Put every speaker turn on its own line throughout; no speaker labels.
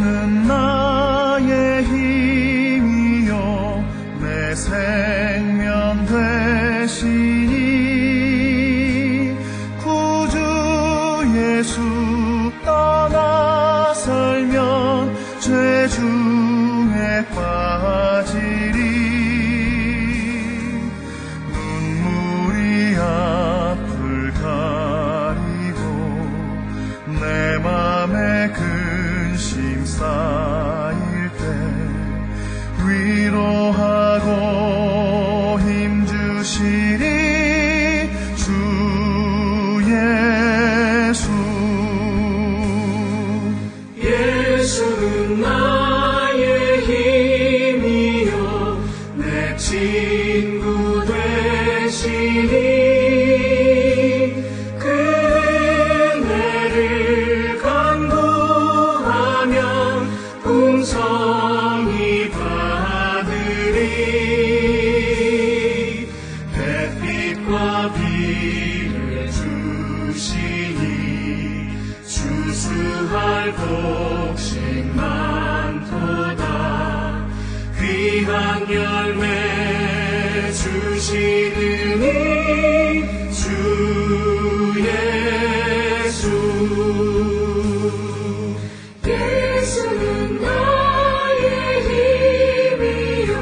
예수는 나의 힘이요 내 생명 되시니 구주 예수 떠나설면 죄 중에 빠지리. 눈물이 앞을 가리고 내 맘에 근심 쌓일 때 위로하고 힘주시리 주 예수.
예수는 나의 힘이요 내 친구 되시니 그 은혜를 간구하면 풍성히 받으리. 햇빛과 비를 주시니 추수할 곡식 많도다. 귀한 열매 주시느니 주 예수. 예수는 나의 힘이요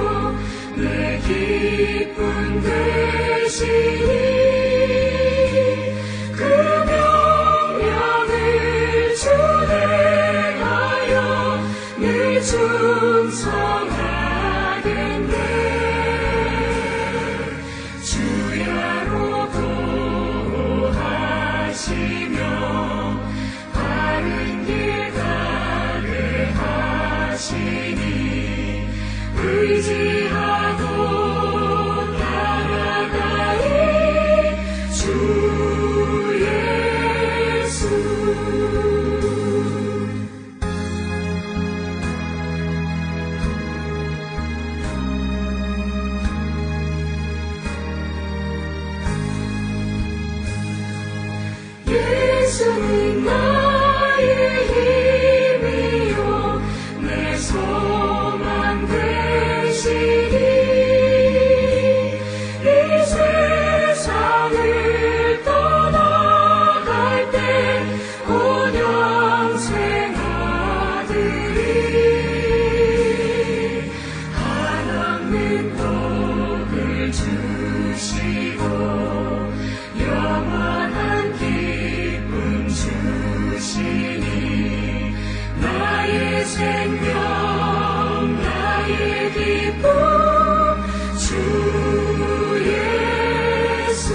내 기쁨 되시니 그 명령을 준행하여 늘 충성하겠네. 주야로 도하시며 바른 길 가게 하시니 의지하고 따라가리 주 예수. 예수는 나의 힘이요 내 소망 되시니 이 세상을 떠나갈 때 온 영생 아들이 한없는 복을 주시고 영원한 기쁨 주시니 나의 생명 나의 기쁨 주 예수.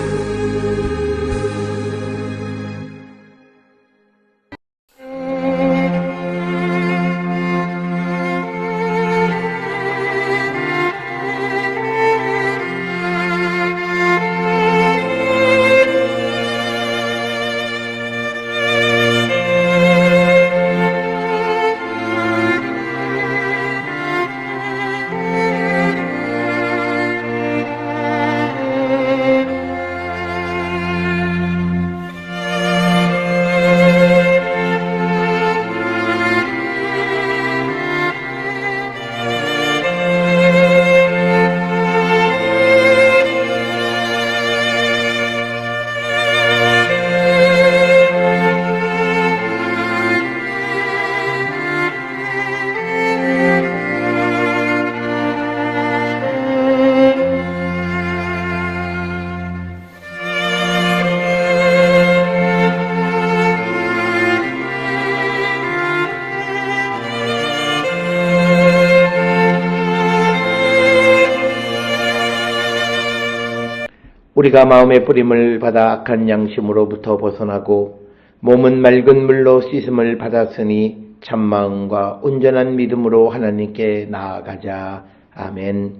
우리가 마음의 뿌림을 받아 악한 양심으로부터 벗어나고 몸은 맑은 물로 씻음을 받았으니 참마음과 온전한 믿음으로 하나님께 나아가자. 아멘.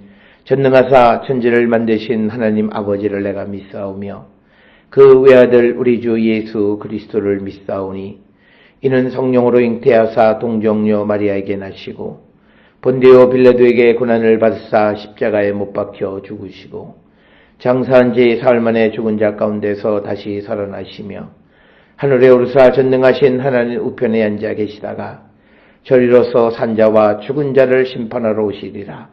전능하사 천지를 만드신 하나님 아버지를 내가 믿사오며 그 외아들 우리 주 예수 그리스도를 믿사오니 이는 성령으로 잉태하사 동정녀 마리아에게 나시고 본디오 빌라도에게 고난을 받으사 십자가에 못 박혀 죽으시고 장사한 지 사흘 만에 죽은 자 가운데서 다시 살아나시며 하늘에 오르사 전능하신 하나님 우편에 앉아 계시다가 저리로서 산자와 죽은 자를 심판하러 오시리라.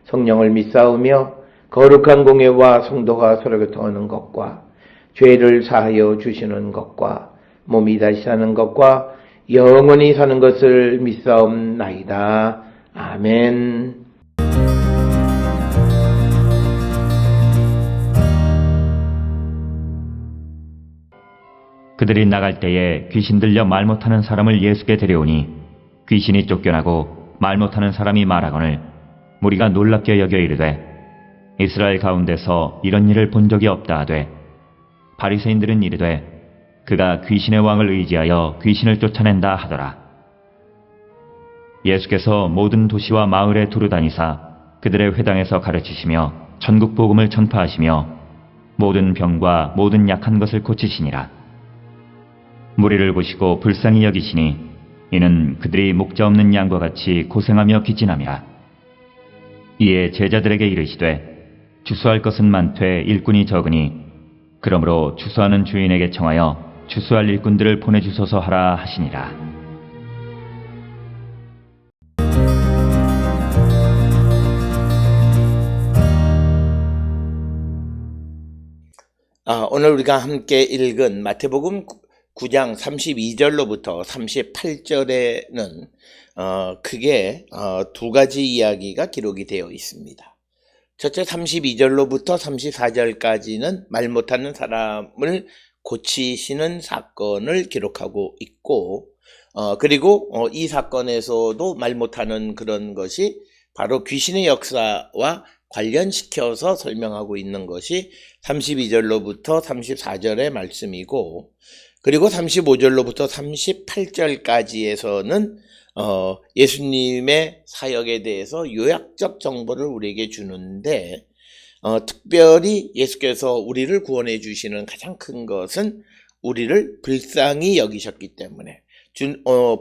성령을 믿사오며 거룩한 공예와 성도가 서로 교통하는 것과 죄를 사하여 주시는 것과 몸이 다시 사는 것과 영원히 사는 것을 믿사옵나이다. 아멘.
그들이 나갈 때에 귀신 들려 말 못하는 사람을 예수께 데려오니 귀신이 쫓겨나고 말 못하는 사람이 말하거늘 무리가 놀랍게 여겨 이르되 이스라엘 가운데서 이런 일을 본 적이 없다 하되 바리새인들은 이르되 그가 귀신의 왕을 의지하여 귀신을 쫓아낸다 하더라. 예수께서 모든 도시와 마을에 두루 다니사 그들의 회당에서 가르치시며 천국 복음을 전파하시며 모든 병과 모든 약한 것을 고치시니라. 무리를 보시고 불쌍히 여기시니 이는 그들이 목자 없는 양과 같이 고생하며 기진함이라. 이에 제자들에게 이르시되 주수할 것은 많되 일꾼이 적으니 그러므로 주수하는 주인에게 청하여 주수할 일꾼들을 보내주소서 하라 하시니라.
오늘 우리가 함께 읽은 마태복음 9장 32절로부터 38절에는 크게 두 가지 이야기가 기록이 되어 있습니다. 첫째 32절로부터 34절까지는 말 못하는 사람을 고치시는 사건을 기록하고 있고 그리고 이 사건에서도 말 못하는 그런 것이 바로 귀신의 역사와 관련시켜서 설명하고 있는 것이 32절로부터 34절의 말씀이고 그리고 35절로부터 38절까지에서는 예수님의 사역에 대해서 요약적 정보를 우리에게 주는데 특별히 예수께서 우리를 구원해 주시는 가장 큰 것은 우리를 불쌍히 여기셨기 때문에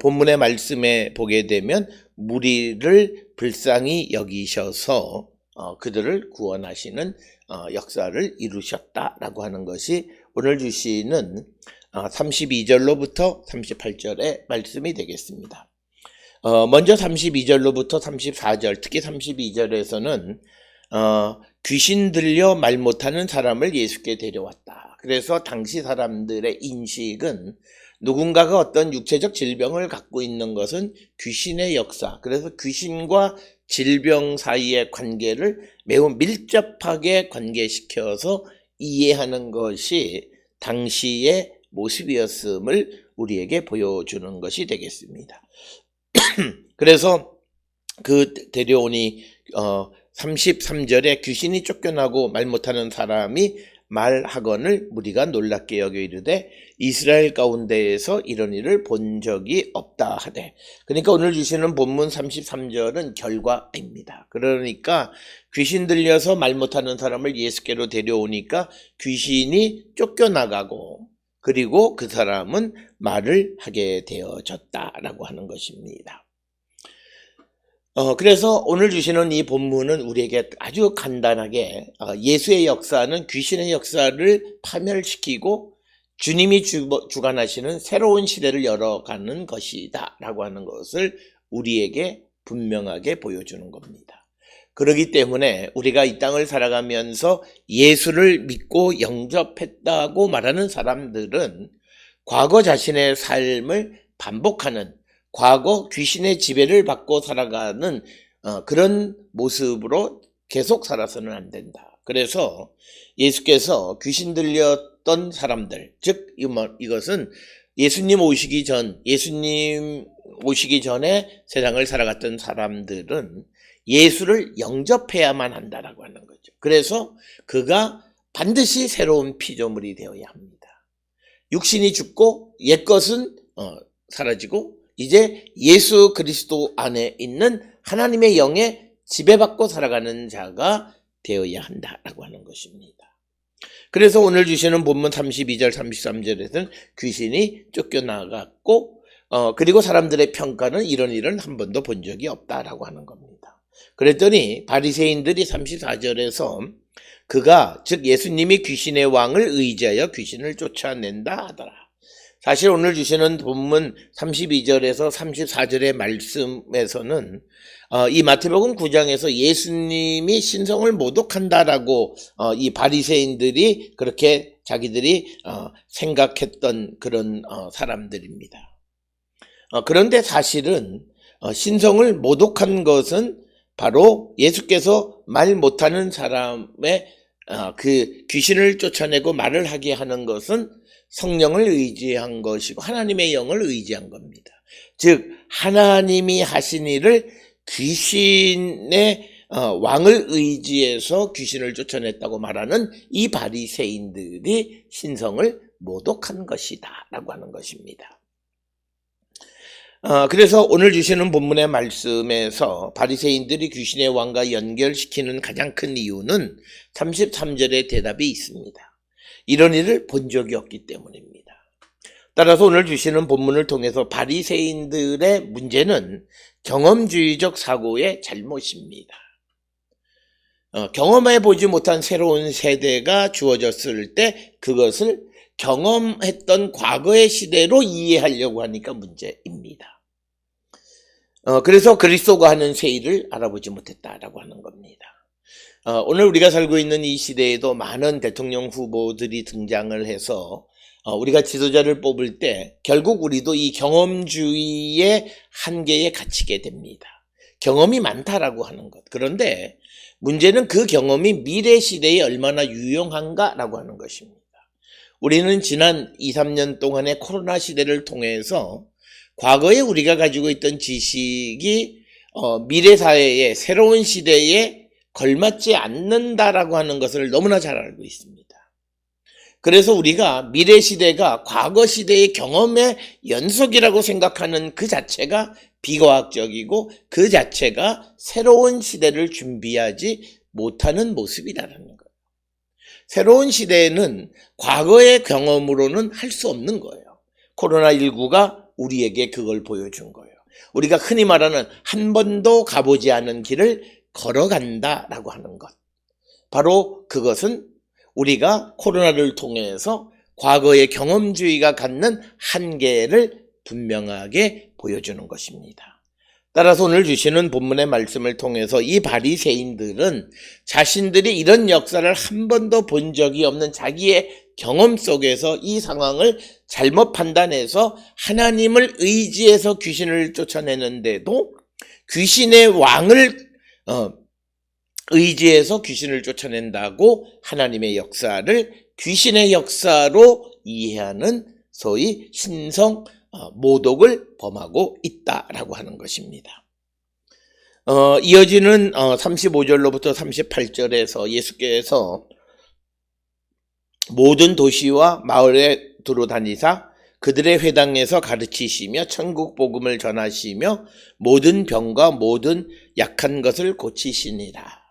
본문의 말씀에 보게 되면 무리를 불쌍히 여기셔서 그들을 구원하시는 역사를 이루셨다라고 하는 것이 오늘 주시는 32절로부터 38절의 말씀이 되겠습니다. 먼저 32절로부터 34절, 특히 32절에서는 귀신 들려 말 못하는 사람을 예수께 데려왔다. 그래서 당시 사람들의 인식은 누군가가 어떤 육체적 질병을 갖고 있는 것은 귀신의 역사, 그래서 귀신과 질병 사이의 관계를 매우 밀접하게 관계시켜서 이해하는 것이 당시의 모습이었음을 우리에게 보여주는 것이 되겠습니다. 그래서 그 데려오니 33절에 귀신이 쫓겨나고 말 못하는 사람이 말하거늘 무리가 놀랍게 여겨 이르되 이스라엘 가운데에서 이런 일을 본 적이 없다 하되, 그러니까 오늘 주시는 본문 33절은 결과입니다. 그러니까 귀신 들려서 말 못하는 사람을 예수께로 데려오니까 귀신이 쫓겨나가고 그리고 그 사람은 말을 하게 되어졌다라고 하는 것입니다. 그래서 오늘 주시는 이 본문은 우리에게 아주 간단하게 예수의 역사는 귀신의 역사를 파멸시키고 주님이 주관하시는 새로운 시대를 열어가는 것이다 라고 하는 것을 우리에게 분명하게 보여주는 겁니다. 그렇기 때문에 우리가 이 땅을 살아가면서 예수를 믿고 영접했다고 말하는 사람들은 과거 자신의 삶을 반복하는, 과거 귀신의 지배를 받고 살아가는 그런 모습으로 계속 살아서는 안 된다. 그래서 예수께서 귀신 들렸던 사람들, 즉 이것은 예수님 오시기 전에 세상을 살아갔던 사람들은 예수를 영접해야만 한다라고 하는 거죠. 그래서 그가 반드시 새로운 피조물이 되어야 합니다. 육신이 죽고 옛것은 사라지고 이제 예수 그리스도 안에 있는 하나님의 영에 지배받고 살아가는 자가 되어야 한다라고 하는 것입니다. 그래서 오늘 주시는 본문 32절 33절에서는 귀신이 쫓겨나갔고 그리고 사람들의 평가는 이런 일은 한 번도 본 적이 없다라고 하는 겁니다. 그랬더니 바리새인들이 34절에서 그가 즉 예수님이 귀신의 왕을 의지하여 귀신을 쫓아낸다 하더라. 사실 오늘 주시는 본문 32절에서 34절의 말씀에서는 이 마태복음 9장에서 예수님이 신성을 모독한다라고 이 바리새인들이 그렇게 자기들이 생각했던 그런 사람들입니다. 그런데 사실은 신성을 모독한 것은 바로 예수께서 말 못하는 사람의 그 귀신을 쫓아내고 말을 하게 하는 것은 성령을 의지한 것이고 하나님의 영을 의지한 겁니다. 즉 하나님이 하신 일을 귀신의 왕을 의지해서 귀신을 쫓아냈다고 말하는 이 바리새인들이 신성을 모독한 것이다 라고 하는 것입니다. 그래서 오늘 주시는 본문의 말씀에서 바리새인들이 귀신의 왕과 연결시키는 가장 큰 이유는 33절의 대답이 있습니다. 이런 일을 본 적이 없기 때문입니다. 따라서 오늘 주시는 본문을 통해서 바리새인들의 문제는 경험주의적 사고의 잘못입니다. 경험해보지 못한 새로운 세대가 주어졌을 때 그것을 경험했던 과거의 시대로 이해하려고 하니까 문제입니다. 그래서 그리스도가 하는 새 일을 알아보지 못했다라고 하는 겁니다. 오늘 우리가 살고 있는 이 시대에도 많은 대통령 후보들이 등장을 해서 우리가 지도자를 뽑을 때 결국 우리도 이 경험주의의 한계에 갇히게 됩니다. 경험이 많다라고 하는 것. 그런데 문제는 그 경험이 미래 시대에 얼마나 유용한가라고 하는 것입니다. 우리는 지난 2, 3년 동안의 코로나 시대를 통해서 과거에 우리가 가지고 있던 지식이 미래 사회의 새로운 시대에 걸맞지 않는다라고 하는 것을 너무나 잘 알고 있습니다. 그래서 우리가 미래 시대가 과거 시대의 경험의 연속이라고 생각하는 그 자체가 비과학적이고 그 자체가 새로운 시대를 준비하지 못하는 모습이라는 거예요. 새로운 시대에는 과거의 경험으로는 할 수 없는 거예요. 코로나19가 우리에게 그걸 보여준 거예요. 우리가 흔히 말하는 한 번도 가보지 않은 길을 걸어간다라고 하는 것. 바로 그것은 우리가 코로나를 통해서 과거의 경험주의가 갖는 한계를 분명하게 보여주는 것입니다. 따라서 오늘 주시는 본문의 말씀을 통해서 이 바리새인들은 자신들이 이런 역사를 한 번도 본 적이 없는 자기의 경험 속에서 이 상황을 잘못 판단해서 하나님을 의지해서 귀신을 쫓아내는데도 귀신의 왕을 의지해서 귀신을 쫓아낸다고 하나님의 역사를 귀신의 역사로 이해하는 소위 신성 모독을 범하고 있다라고 하는 것입니다. 이어지는 35절로부터 38절에서 예수께서 모든 도시와 마을에 두루 다니사 그들의 회당에서 가르치시며 천국 복음을 전하시며 모든 병과 모든 약한 것을 고치시니라.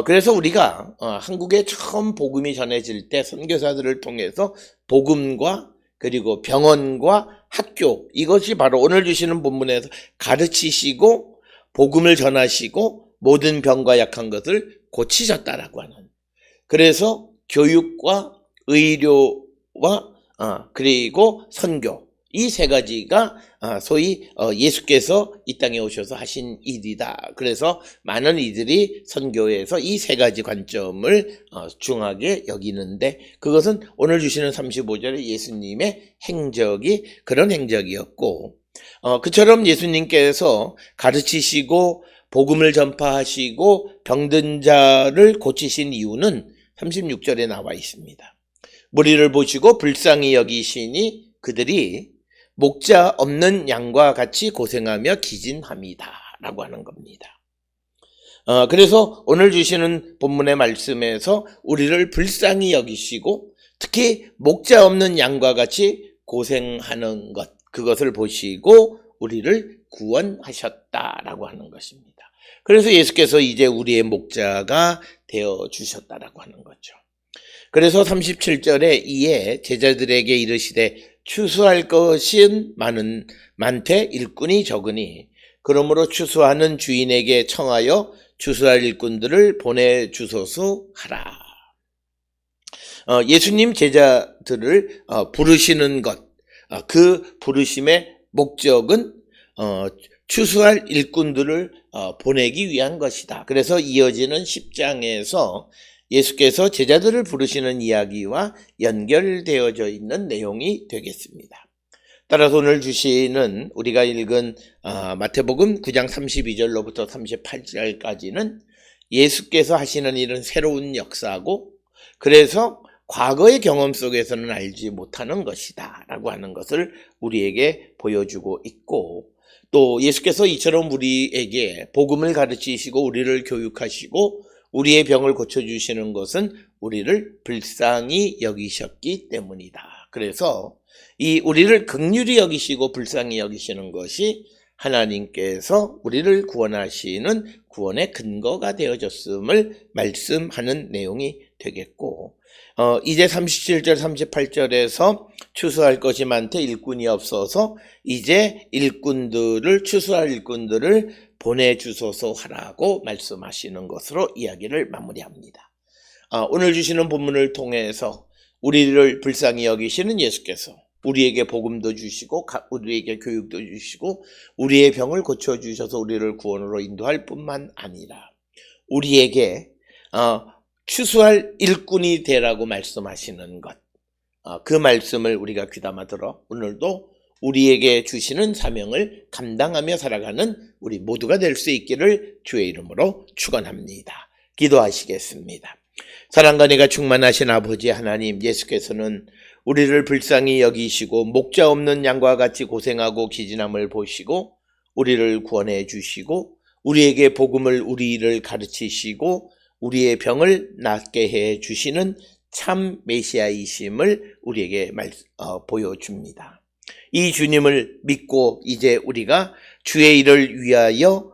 그래서 우리가 한국에 처음 복음이 전해질 때 선교사들을 통해서 복음과 그리고 병원과 학교, 이것이 바로 오늘 주시는 본문에서 가르치시고 복음을 전하시고 모든 병과 약한 것을 고치셨다라고 하는. 그래서 교육과 의료와 그리고 선교, 이 세 가지가 소위 예수께서 이 땅에 오셔서 하신 일이다. 그래서 많은 이들이 선교에서 이 세 가지 관점을 중하게 여기는데 그것은 오늘 주시는 35절의 예수님의 행적이 그런 행적이었고 그처럼 예수님께서 가르치시고 복음을 전파하시고 병든 자를 고치신 이유는 36절에 나와 있습니다. 무리를 보시고 불쌍히 여기시니 그들이 목자 없는 양과 같이 고생하며 기진합니다 라고 하는 겁니다. 그래서 오늘 주시는 본문의 말씀에서 우리를 불쌍히 여기시고 특히 목자 없는 양과 같이 고생하는 것, 그것을 보시고 우리를 구원하셨다라고 하는 것입니다. 그래서 예수께서 이제 우리의 목자가 되어주셨다라고 하는 거죠. 그래서 37절에 이에 제자들에게 이르시되 추수할 것은 많되 일꾼이 적으니 그러므로 추수하는 주인에게 청하여 추수할 일꾼들을 보내주소서 하라. 예수님 제자들을 부르시는 것, 그 부르심의 목적은 추수할 일꾼들을 보내기 위한 것이다. 그래서 이어지는 10장에서 예수께서 제자들을 부르시는 이야기와 연결되어져 있는 내용이 되겠습니다. 따라서 오늘 주시는 우리가 읽은 마태복음 9장 32절로부터 38절까지는 예수께서 하시는 일은 새로운 역사고, 그래서 과거의 경험 속에서는 알지 못하는 것이다 라고 하는 것을 우리에게 보여주고 있고, 또 예수께서 이처럼 우리에게 복음을 가르치시고 우리를 교육하시고 우리의 병을 고쳐주시는 것은 우리를 불쌍히 여기셨기 때문이다. 그래서 이 우리를 긍휼히 여기시고 불쌍히 여기시는 것이 하나님께서 우리를 구원하시는 구원의 근거가 되어졌음을 말씀하는 내용이 되겠고, 이제 37절 38절에서 추수할 것이 많되 일꾼이 없어서 이제 추수할 일꾼들을 보내주소서 하라고 말씀하시는 것으로 이야기를 마무리합니다. 오늘 주시는 본문을 통해서 우리를 불쌍히 여기시는 예수께서 우리에게 복음도 주시고 우리에게 교육도 주시고 우리의 병을 고쳐주셔서 우리를 구원으로 인도할 뿐만 아니라 우리에게 추수할 일꾼이 되라고 말씀하시는 것, 그 말씀을 우리가 귀담아 들어 오늘도 우리에게 주시는 사명을 감당하며 살아가는 우리 모두가 될 수 있기를 주의 이름으로 축원합니다. 기도하시겠습니다. 사랑과 은혜가 충만하신 아버지 하나님, 예수께서는 우리를 불쌍히 여기시고 목자 없는 양과 같이 고생하고 기진함을 보시고 우리를 구원해 주시고 우리에게 복음을 우리를 가르치시고 우리의 병을 낫게 해 주시는 참 메시아이심을 우리에게 보여줍니다. 이 주님을 믿고 이제 우리가 주의 일을 위하여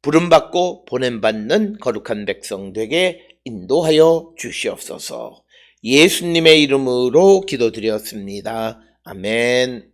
부름받고 보냄받는 거룩한 백성 되게 인도하여 주시옵소서. 예수님의 이름으로 기도드렸습니다. 아멘.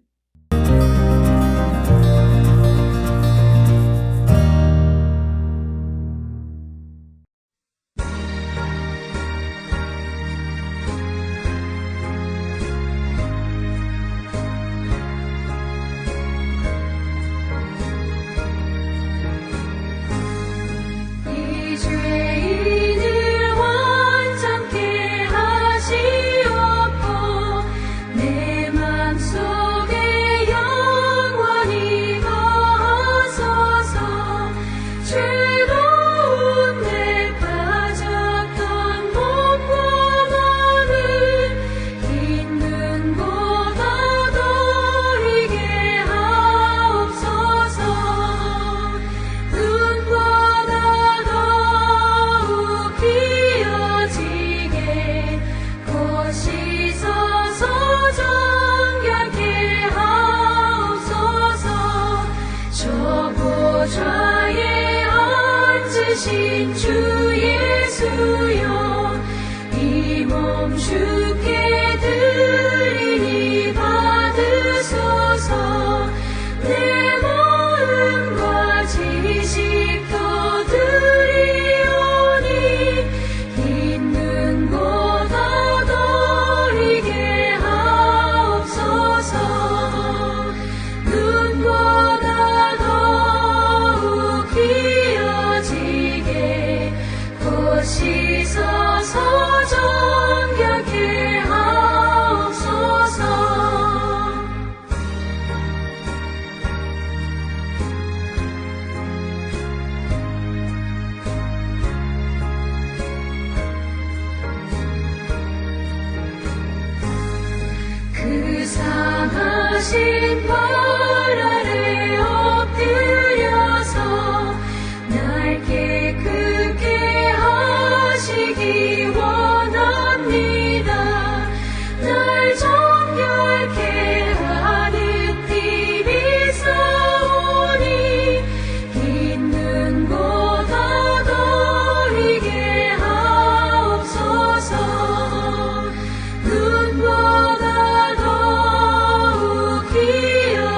눈보다 더욱 귀여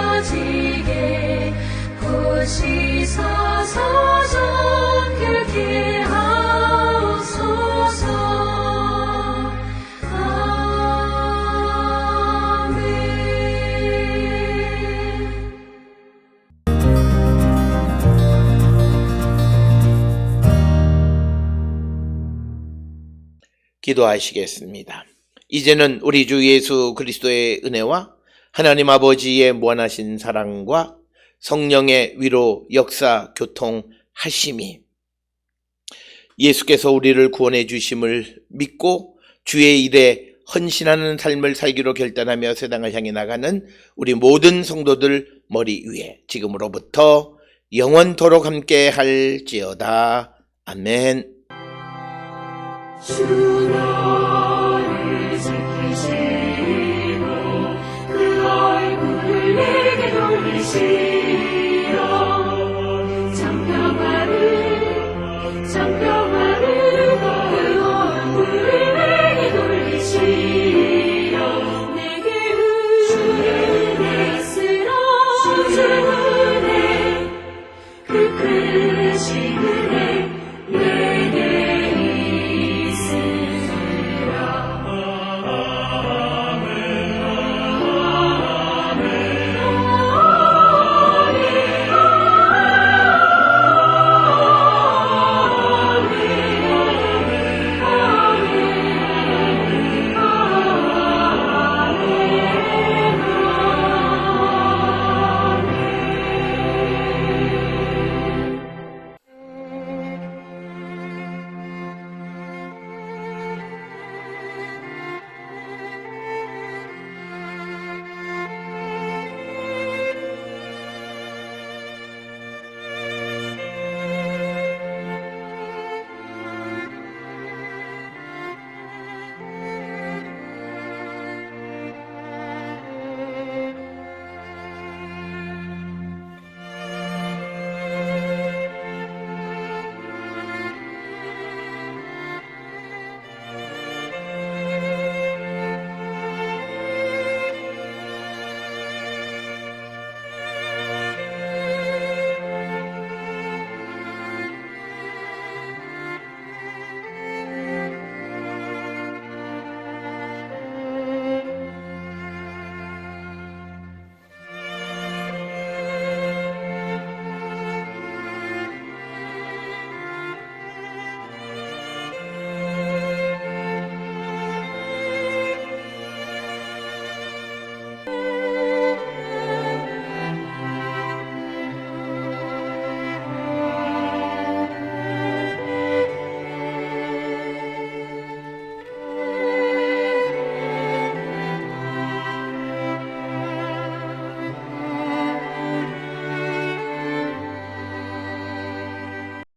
기도하시겠습니다. 이제는 우리 주 예수 그리스도의 은혜와 하나님 아버지의 무한하신 사랑과 성령의 위로 역사 교통하심이 예수께서 우리를 구원해 주심을 믿고 주의 일에 헌신하는 삶을 살기로 결단하며 세상을 향해 나가는 우리 모든 성도들 머리 위에 지금으로부터 영원토록 함께 할지어다. 아멘.
주 너를 지키시고 그 얼굴을 내게 돌리시고